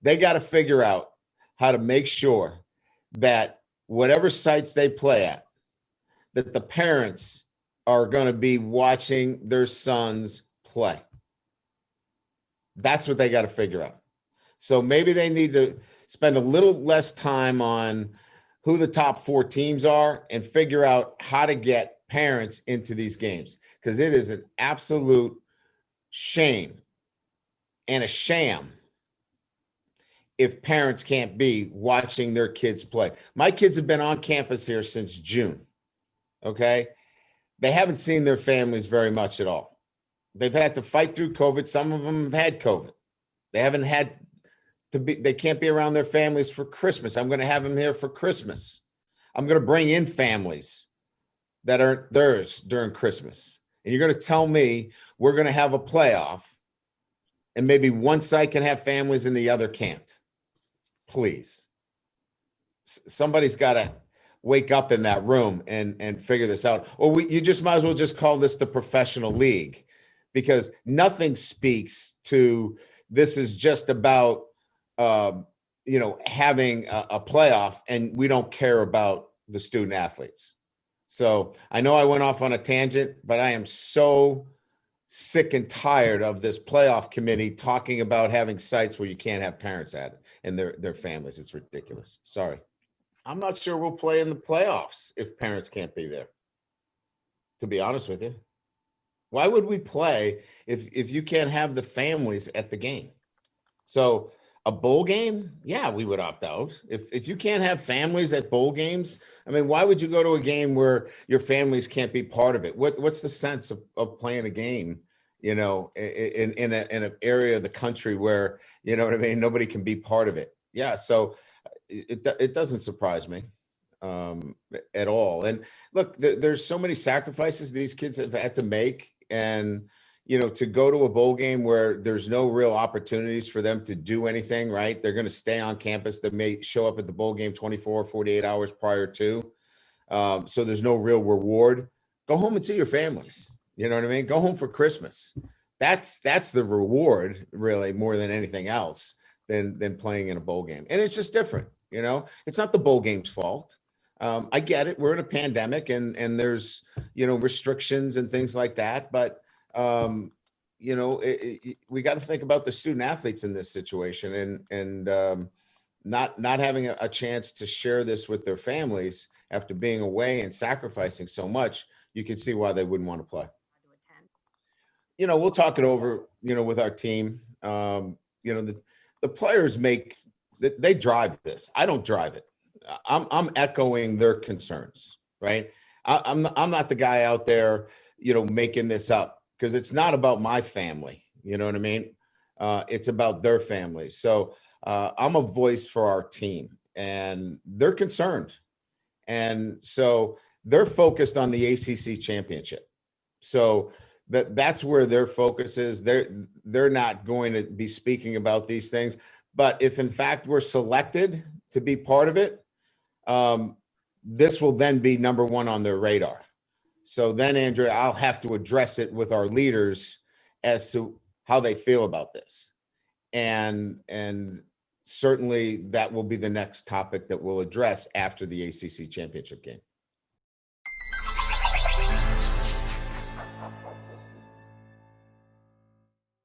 They got to figure out how to make sure that whatever sites they play at, that the parents are going to be watching their sons play. That's what they got to figure out. So maybe they need to spend a little less time on who the top 4 teams are and figure out how to get parents into these games, because it is an absolute shame and a sham if parents can't be watching their kids play. My kids have been on campus here since June. Okay. They haven't seen their families very much at all. They've had to fight through COVID. Some of them have had COVID. They haven't had to be, they can't be around their families for Christmas. I'm going to have them here for Christmas. I'm going to bring in families that aren't theirs during Christmas. And you're going to tell me we're going to have a playoff and maybe one side can have families and the other can't. Please. Somebody's got to wake up in that room and figure this out. Or you just might as well just call this the professional league, because nothing speaks to this is just about, having a playoff and we don't care about the student athletes. So I know I went off on a tangent, but I am so sick and tired of this playoff committee talking about having sites where you can't have parents at it and their families. It's ridiculous. Sorry. I'm not sure we'll play in the playoffs if parents can't be there, to be honest with you. Why would we play if you can't have the families at the game? So a bowl game, yeah, we would opt out. If you can't have families at bowl games, I mean, why would you go to a game where your families can't be part of it? What's the sense of playing a game, in an area of the country where, you know what I mean, nobody can be part of it? Yeah, so it doesn't surprise me at all. And look, there's so many sacrifices these kids have had to make, and to go to a bowl game where there's no real opportunities for them to do anything, right? They're going to stay on campus. They may show up at the bowl game 24, 48 hours prior to. So there's no real reward. Go home and see your families. You know what I mean? Go home for Christmas. That's the reward, really, more than anything else than playing in a bowl game. And it's just different. It's not the bowl game's fault. I get it. We're in a pandemic and there's, restrictions and things like that. But we got to think about the student athletes in this situation, and not having a chance to share this with their families after being away and sacrificing so much. You can see why they wouldn't want to play. We'll talk it over, with our team. The players they drive this. I don't drive it. I'm echoing their concerns, right? I'm not the guy out there, making this up, because it's not about my family. You know what I mean? It's about their family. So I'm a voice for our team, and they're concerned. And so they're focused on the ACC championship. So that's where their focus is. They're not going to be speaking about these things. But if in fact we're selected to be part of it, this will then be number one on their radar. So then, Andrea, I'll have to address it with our leaders as to how they feel about this. And certainly that will be the next topic that we'll address after the ACC championship game.